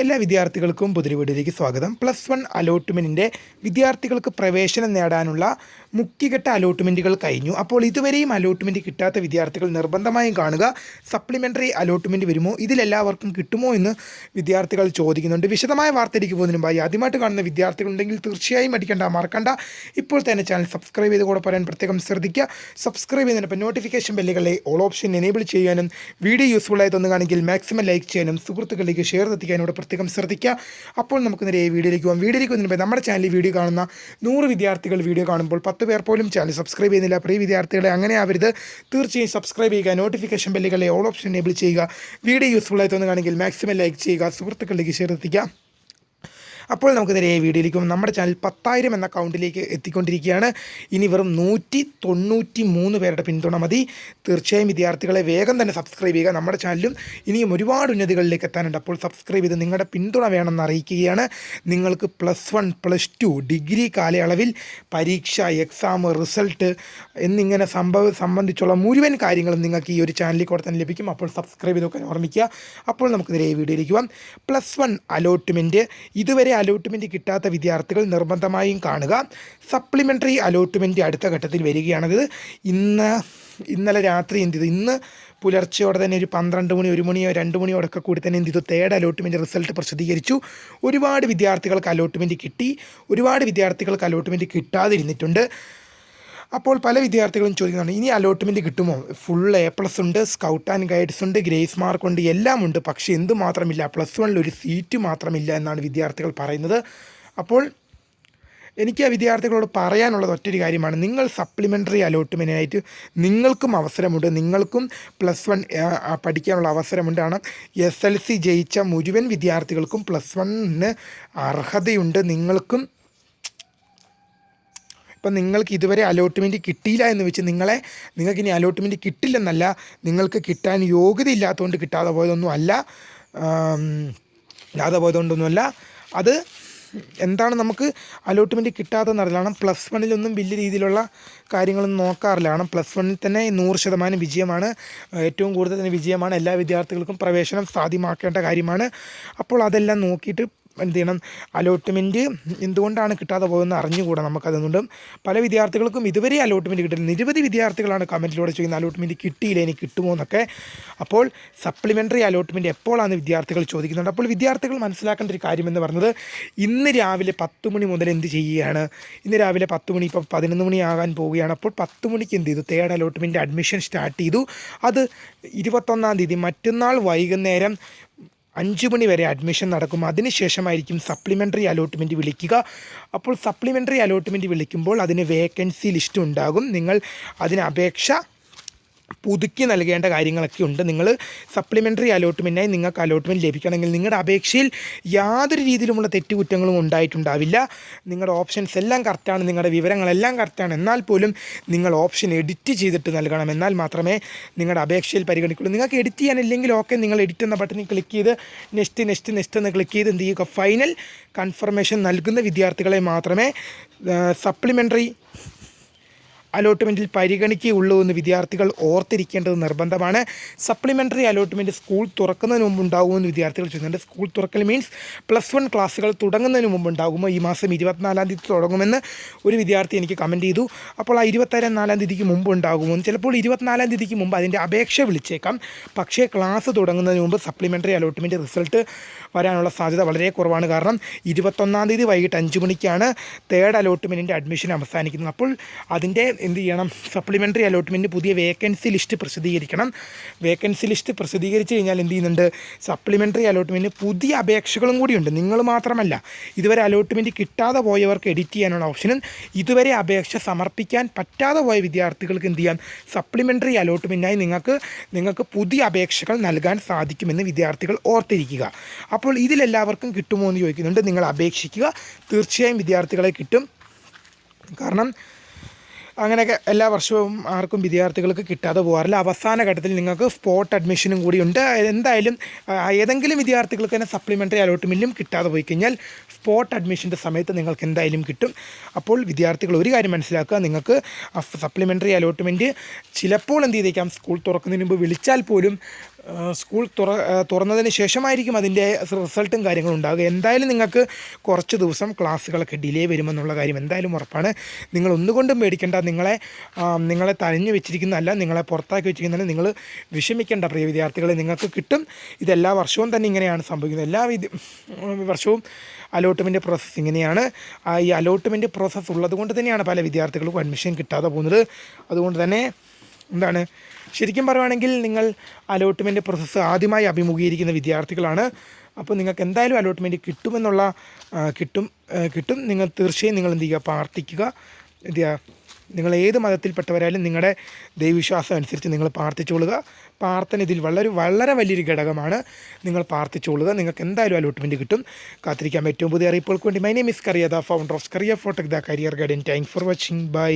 എല്ലാ വിദ്യാർത്ഥികൾക്കും പുതിയ വീഡിയോയിലേക്ക് സ്വാഗതം. +1 അലോട്ട്മെൻറ്റിൻ്റെ വിദ്യാർത്ഥികൾക്ക് പ്രവേശനം നേടാനുള്ള മുഖ്യഘട്ട അലോട്ട്മെൻറ്റുകൾ കഴിഞ്ഞു. അപ്പോൾ ഇതുവരെയും അലോട്ട്മെൻറ്റ് കിട്ടാത്ത വിദ്യാർത്ഥികൾ നിർബന്ധമായും കാണുക. സപ്ലിമെൻ്ററി അലോട്ട്മെൻറ്റ് വരുമോ, ഇതിലെല്ലാവർക്കും കിട്ടുമോ എന്ന് വിദ്യാർത്ഥികൾ ചോദിക്കുന്നുണ്ട്. വിശദമായ വാർത്തയിലേക്ക് പോകുന്നതിന് മുമ്പായി ആദ്യമായിട്ട് കാണുന്ന വിദ്യാർത്ഥികളുണ്ടെങ്കിൽ തീർച്ചയായും മറക്കണ്ട. ഇപ്പോൾ തന്നെ ചാനൽ സബ്സ്ക്രൈബ് ചെയ്ത് കൂടെ പറയാൻ പ്രത്യേകം ശ്രദ്ധിക്കുക. സബ്സ്ക്രൈബ് ചെയ്യുന്നതിനൊപ്പം നോട്ടിഫിക്കേഷൻ ബെല്ലുകളെ ഓൾ ഓപ്ഷൻ എനേബിൾ ചെയ്യാനും വീഡിയോ യൂസ്ഫുള്ളായി തോന്നുകയാണെങ്കിൽ മാക്സിമം ലൈക്ക് ചെയ്യാനും സുഹൃത്തുക്കളിലേക്ക് ഷെയർ എത്തിക്കാനും പ്രത്യേകം ശ്രദ്ധിക്കുക. അപ്പോൾ നമുക്ക് നേരെ വീഡിയോയിലേക്ക് പോകാം. വീഡിയോയിലേക്ക് വന്നപ്പോൾ നമ്മുടെ ചാനലിൽ വീഡിയോ കാണുന്ന 100 വിദ്യാർത്ഥികൾ വീഡിയോ കാണുമ്പോൾ 10 പേർ പോലും ചാനൽ സബ്സ്ക്രൈബ് ചെയ്യുന്നില്ല. പ്രിയ വിദ്യാർത്ഥികളെ അങ്ങനെ ആവരുത്. തീർച്ചയായും സബ്സ്ക്രൈബ് ചെയ്യുക, നോട്ടിഫിക്കേഷൻ ബെല്ലുകളെ ഓൾ ഓപ്ഷൻ എനേബിൾ ചെയ്യുക. വീഡിയോ യൂസ്ഫുള്ളായി തോന്നുകയാണെങ്കിൽ മാക്സിമം ലൈക്ക് ചെയ്യുക, സുഹൃത്തുക്കളിലേക്ക് ഷെയർ എത്തിക്കുക. അപ്പോൾ നമുക്ക് നേരെ വീഡിയോയിലേക്കും നമ്മുടെ ചാനൽ 10,000 എന്ന അക്കൗണ്ടിലേക്ക് എത്തിക്കൊണ്ടിരിക്കുകയാണ്. ഇനി വെറും 193 പേരുടെ പിന്തുണ മതി. തീർച്ചയായും വിദ്യാർത്ഥികളെ വേഗം തന്നെ സബ്സ്ക്രൈബ് ചെയ്യുക. നമ്മുടെ ചാനലും ഇനിയും ഒരുപാട് ഉന്നതികളിലേക്ക് എത്താനുണ്ട്. അപ്പോൾ സബ്സ്ക്രൈബ് ചെയ്ത് നിങ്ങളുടെ പിന്തുണ വേണമെന്ന് അറിയിക്കുകയാണ്. നിങ്ങൾക്ക് +1 +2 ഡിഗ്രി കാലയളവിൽ പരീക്ഷ, എക്സാം, റിസൾട്ട് എന്നിങ്ങനെ സംബന്ധിച്ചുള്ള മുഴുവൻ കാര്യങ്ങളും നിങ്ങൾക്ക് ഈ ഒരു ചാനലിൽ കൂടെ തന്നെ ലഭിക്കും. അപ്പോൾ സബ്സ്ക്രൈബ് ചെയ്ത് നോക്കാൻ ഓർമ്മിക്കുക. അപ്പോൾ നമുക്ക് നേരെ വീഡിയോയിലേക്ക് പോകാം. +1 അലോട്ട്മെൻറ്റ് ഇതുവരെ അലോട്ട്മെൻറ്റ് കിട്ടാത്ത വിദ്യാർത്ഥികൾ നിർബന്ധമായും കാണുക. സപ്ലിമെൻ്ററി അലോട്ട്മെൻറ്റ് അടുത്ത ഘട്ടത്തിൽ വരികയാണത്. ഇന്നലെ രാത്രി ഇന്ന് പുലർച്ചയോടെ തന്നെ ഒരു 12 മണി, 1 മണിയോ 2 മണിയോടൊക്കെ കൂടി തന്നെ തേർഡ് അലോട്ട്മെൻറ്റ് റിസൾട്ട് പ്രസിദ്ധീകരിച്ചു. ഒരുപാട് വിദ്യാർത്ഥികൾക്ക് അലോട്ട്മെൻറ്റ് കിട്ടി, ഒരുപാട് വിദ്യാർത്ഥികൾക്ക് അലോട്ട്മെൻറ്റ് കിട്ടാതിരുന്നിട്ടുണ്ട്. അപ്പോൾ പല വിദ്യാർത്ഥികളും ചോദിക്കുന്നുണ്ട്, ഇനി അലോട്ട്മെൻറ്റ് കിട്ടുമോ? ഫുൾ A+ ഉണ്ട്, സ്കൗട്ട് ആൻഡ് ഗൈഡ്സ് ഉണ്ട്, ഗ്രേസ് മാർക്ക് ഉണ്ട്, എല്ലാം ഉണ്ട്. പക്ഷേ എന്തുമാത്രമില്ല, +1 ഒരു സീറ്റ് മാത്രമില്ല എന്നാണ് വിദ്യാർത്ഥികൾ പറയുന്നത്. അപ്പോൾ എനിക്ക് ആ വിദ്യാർത്ഥികളോട് പറയാനുള്ളത് ഒറ്റൊരു കാര്യമാണ്. നിങ്ങൾ സപ്ലിമെൻ്ററി അലോട്ട്മെൻറ്റിനായിട്ട് നിങ്ങൾക്കും അവസരമുണ്ട്, നിങ്ങൾക്കും +1 പഠിക്കാനുള്ള അവസരമുണ്ട്. കാരണം SLC ജയിച്ച മുഴുവൻ വിദ്യാർത്ഥികൾക്കും +1 അർഹതയുണ്ട്. ഇപ്പം നിങ്ങൾക്ക് ഇതുവരെ അലോട്ട്മെൻറ്റ് കിട്ടിയില്ല എന്ന് വെച്ച് നിങ്ങൾക്ക് ഇനി അലോട്ട്മെൻറ്റ് കിട്ടില്ലെന്നല്ല, നിങ്ങൾക്ക് കിട്ടാൻ യോഗ്യതയില്ലാത്തതുകൊണ്ട് കിട്ടാതെ പോയതൊന്നുമല്ല. അത് എന്താണ് നമുക്ക് അലോട്ട്മെൻറ്റ് കിട്ടാത്തതെന്ന് അറിയില്ല. +1 വലിയ രീതിയിലുള്ള കാര്യങ്ങളൊന്നും നോക്കാറില്ല. കാരണം +1 തന്നെ 100% വിജയമാണ്, ഏറ്റവും കൂടുതൽ തന്നെ വിജയമാണ്. എല്ലാ വിദ്യാർത്ഥികൾക്കും പ്രവേശനം സാധ്യമാക്കേണ്ട കാര്യമാണ്. അപ്പോൾ അതെല്ലാം നോക്കിയിട്ട് എന്ത് ചെയ്യണം, അലോട്ട്മെൻറ്റ് എന്തുകൊണ്ടാണ് കിട്ടാതെ പോയതെന്ന് അറിഞ്ഞുകൂടാ നമുക്കതുകൊണ്ട്. പല വിദ്യാർത്ഥികൾക്കും ഇതുവരെ അലോട്ട്മെൻറ്റ് കിട്ടില്ല. നിരവധി വിദ്യാർത്ഥികളാണ് കമൻറ്റിലൂടെ ചോദിക്കുന്നത് അലോട്ട്മെൻറ്റ് കിട്ടിയില്ല, എനിക്ക് കിട്ടുമോ എന്നൊക്കെ. അപ്പോൾ സപ്ലിമെൻ്ററി അലോട്ട്മെൻറ്റ് എപ്പോഴാണ് വിദ്യാർത്ഥികൾ ചോദിക്കുന്നുണ്ട്. അപ്പോൾ വിദ്യാർത്ഥികൾ മനസ്സിലാക്കേണ്ട ഒരു കാര്യമെന്ന് പറഞ്ഞത്, ഇന്ന് രാവിലെ 10 മണി മുതൽ എന്ത് ചെയ്യുകയാണ്, ഇന്ന് രാവിലെ 10 മണി, ഇപ്പോൾ 11 മണിയാകാൻ പോവുകയാണ്. അപ്പോൾ 10 മണിക്ക് എന്ത് ചെയ്തു, തേർഡ് അലോട്ട്മെൻറ്റ് അഡ്മിഷൻ സ്റ്റാർട്ട് ചെയ്തു. അത് 21-ാം തീയതി മറ്റന്നാൾ വൈകുന്നേരം 5 മണി വരെ അഡ്മിഷൻ നടക്കും. അതിനുശേഷമായിരിക്കും സപ്ലിമെൻ്ററി അലോട്ട്മെൻറ്റ് വിളിക്കുക. അപ്പോൾ സപ്ലിമെൻ്ററി അലോട്ട്മെൻറ്റ് വിളിക്കുമ്പോൾ അതിന് വേക്കൻസി ലിസ്റ്റ് ഉണ്ടാകും. നിങ്ങൾ അതിന് അപേക്ഷ പുതുക്കി നൽകേണ്ട കാര്യങ്ങളൊക്കെ ഉണ്ട്. നിങ്ങൾ സപ്ലിമെൻ്ററി അലോട്ട്മെൻറ്റിനായി നിങ്ങൾക്ക് അലോട്ട്മെൻറ്റ് ലഭിക്കണമെങ്കിൽ നിങ്ങളുടെ അപേക്ഷയിൽ യാതൊരു രീതിയിലുമുള്ള തെറ്റുകുറ്റങ്ങളും ഉണ്ടായിട്ടുണ്ടാവില്ല. നിങ്ങളുടെ ഓപ്ഷൻസ് എല്ലാം കറക്റ്റാണ്, നിങ്ങളുടെ വിവരങ്ങളെല്ലാം കറക്റ്റാണ്. എന്നാൽ പോലും നിങ്ങൾ ഓപ്ഷൻ എഡിറ്റ് ചെയ്തിട്ട് നൽകണം. എന്നാൽ മാത്രമേ നിങ്ങളുടെ അപേക്ഷയിൽ പരിഗണിക്കുള്ളൂ. നിങ്ങൾക്ക് എഡിറ്റ് ചെയ്യാനില്ലെങ്കിൽ ഓക്കെ, നിങ്ങൾ എഡിറ്റ് എന്ന ബട്ടണിൽ ക്ലിക്ക് ചെയ്ത് നെക്സ്റ്റ് എന്ന് ക്ലിക്ക് ചെയ്ത് എന്ത് ചെയ്യുക, ഫൈനൽ കൺഫർമേഷൻ നൽകുന്ന വിദ്യാർത്ഥികളെ മാത്രമേ സപ്ലിമെൻ്ററി അലോട്ട്മെൻറ്റിൽ പരിഗണിക്കുകയുള്ളൂ എന്ന് വിദ്യാർത്ഥികൾ ഓർത്തിരിക്കേണ്ടത് നിർബന്ധമാണ്. സപ്ലിമെൻ്ററി അലോട്ട്മെൻറ്റ് സ്കൂൾ തുറക്കുന്നതിന് മുമ്പ് ഉണ്ടാകുമെന്ന് വിദ്യാർത്ഥികൾ ചോദിക്കുന്നുണ്ട്. സ്കൂൾ തുറക്കൽ മീൻസ് +1 ക്ലാസ്സുകൾ തുടങ്ങുന്നതിന് മുമ്പ് ഉണ്ടാകുമോ? ഈ മാസം 24-ാം തീയതി തുടങ്ങുമെന്ന് ഒരു വിദ്യാർത്ഥി എനിക്ക് കമൻറ്റ് ചെയ്തു. അപ്പോൾ ആ 24-ാം തീയതിക്ക് മുമ്പ് ഉണ്ടാകുമോ? ചിലപ്പോൾ 24-ാം തീയതിക്ക് മുമ്പ് അതിൻ്റെ അപേക്ഷ വിളിച്ചേക്കാം. പക്ഷേ ക്ലാസ് തുടങ്ങുന്നതിന് മുമ്പ് സപ്ലിമെൻ്ററി അലോട്ട്മെൻറ്റ് റിസൾട്ട് വരാനുള്ള സാധ്യത വളരെ കുറവാണ്. കാരണം 21-ാം തീയതി വൈകിട്ട് 5 മണിക്കാണ് തേർഡ് അലോട്ട്മെൻറ്റിൻ്റെ അഡ്മിഷൻ അവസാനിക്കുന്നത്. അപ്പോൾ അതിൻ്റെ എന്ത് ചെയ്യണം, സപ്ലിമെൻ്ററി അലോട്ട്മെൻറ്റ് പുതിയ വേക്കൻസി ലിസ്റ്റ് പ്രസിദ്ധീകരിക്കണം. വേക്കൻസി ലിസ്റ്റ് പ്രസിദ്ധീകരിച്ച് കഴിഞ്ഞാൽ എന്ത് ചെയ്യുന്നുണ്ട്, സപ്ലിമെൻ്ററി അലോട്ട്മെൻറ്റ് പുതിയ അപേക്ഷകളും കൂടിയുണ്ട്. നിങ്ങൾ മാത്രമല്ല, ഇതുവരെ അലോട്ട്മെൻറ്റ് കിട്ടാതെ പോയവർക്ക് എഡിറ്റ് ചെയ്യാനുള്ള ഓപ്ഷനും, ഇതുവരെ അപേക്ഷ സമർപ്പിക്കാൻ പറ്റാതെ പോയ വിദ്യാർത്ഥികൾക്ക് എന്ത് ചെയ്യാം, സപ്ലിമെൻ്ററി അലോട്ട്മെൻറ്റിനായി നിങ്ങൾക്ക് പുതിയ അപേക്ഷകൾ നൽകാൻ സാധിക്കുമെന്ന് വിദ്യാർത്ഥികൾ ഓർത്തിരിക്കുക. അപ്പോൾ ഇതിലെല്ലാവർക്കും കിട്ടുമോ എന്ന് ചോദിക്കുന്നുണ്ട്. നിങ്ങൾ അപേക്ഷിക്കുക, തീർച്ചയായും വിദ്യാർത്ഥികളെ കിട്ടും. കാരണം അങ്ങനെയൊക്കെ എല്ലാ വർഷവും ആർക്കും വിദ്യാർത്ഥികൾക്ക് കിട്ടാതെ പോകാറില്ല. അവസാന ഘട്ടത്തിൽ നിങ്ങൾക്ക് സ്പോട്ട് അഡ്മിഷനും കൂടി ഉണ്ട്. എന്തായാലും ഏതെങ്കിലും വിദ്യാർത്ഥികൾക്ക് തന്നെ സപ്ലിമെൻ്ററി അലോട്ട്മെൻറ്റും കിട്ടാതെ പോയി കഴിഞ്ഞാൽ സ്പോട്ട് അഡ്മിഷൻ്റെ സമയത്ത് നിങ്ങൾക്ക് എന്തായാലും കിട്ടും. അപ്പോൾ വിദ്യാർത്ഥികൾ ഒരു കാര്യം മനസ്സിലാക്കുക, നിങ്ങൾക്ക് സപ്ലിമെൻ്ററി അലോട്ട്മെൻറ്റ് ചിലപ്പോൾ എന്ത് ചെയ്തേക്കാം, സ്കൂൾ തുറക്കുന്നതിന് മുമ്പ് വിളിച്ചാൽ പോലും സ്കൂൾ തുറന്നതിന് ശേഷമായിരിക്കും അതിൻ്റെ റിസൾട്ടും കാര്യങ്ങളും ഉണ്ടാകുക. എന്തായാലും നിങ്ങൾക്ക് കുറച്ച് ദിവസം ക്ലാസ്സുകളൊക്കെ ഡിലേ വരുമെന്നുള്ള കാര്യം എന്തായാലും ഉറപ്പാണ്. നിങ്ങൾ ഒന്നുകൊണ്ടും പേടിക്കേണ്ട. നിങ്ങളെ തഴഞ്ഞു വെച്ചിരിക്കുന്നതല്ല, നിങ്ങളെ പുറത്താക്കി വെച്ചിരിക്കുന്നതല്ല. നിങ്ങൾ വിഷമിക്കേണ്ട പ്രിയ വിദ്യാർത്ഥികളെ, നിങ്ങൾക്ക് കിട്ടും. ഇതെല്ലാ വർഷവും തന്നെ ഇങ്ങനെയാണ് സംഭവിക്കുന്നത്. എല്ലാ വർഷവും അലോട്ട്മെൻറ്റ് പ്രോസസ്സ് ഇങ്ങനെയാണ്. ഈ അലോട്ട്മെൻറ്റ് പ്രോസസ്സ് ഉള്ളത് കൊണ്ട് തന്നെയാണ് പല വിദ്യാർത്ഥികൾക്കും അഡ്മിഷൻ കിട്ടാതെ പോകുന്നത്. അതുകൊണ്ട് തന്നെ എന്താണ്, ശരിക്കും പറയുകയാണെങ്കിൽ നിങ്ങൾ അലോട്ട്മെൻറ്റ് പ്രോസസ്സ് ആദ്യമായി അഭിമുഖീകരിക്കുന്ന വിദ്യാർത്ഥികളാണ്. അപ്പോൾ നിങ്ങൾക്ക് എന്തായാലും അലോട്ട്മെൻറ്റ് കിട്ടും. നിങ്ങൾ തീർച്ചയായും നിങ്ങൾ എന്ത് ചെയ്യുക, പ്രാർത്ഥിക്കുക. നിങ്ങൾ ഏത് മതത്തിൽപ്പെട്ടവരായാലും നിങ്ങളുടെ ദൈവവിശ്വാസം അനുസരിച്ച് നിങ്ങൾ പ്രാർത്ഥിച്ചുകൊള്ളുക. പ്രാർത്ഥന ഇതിൽ വളരെ വലിയൊരു ഘടകമാണ്. നിങ്ങൾ പ്രാർത്ഥിച്ചുകൊള്ളുക. നിങ്ങൾക്ക് എന്തായാലും അലോട്ട്മെൻറ്റ് കിട്ടും. കാത്തിരിക്കാം ഏറ്റവും പുതിയ അറിയിപ്പുകൾക്ക് വേണ്ടി. My name is Kariya, the founder of Kariya Photech, the career guidance. Thanks for watching. By.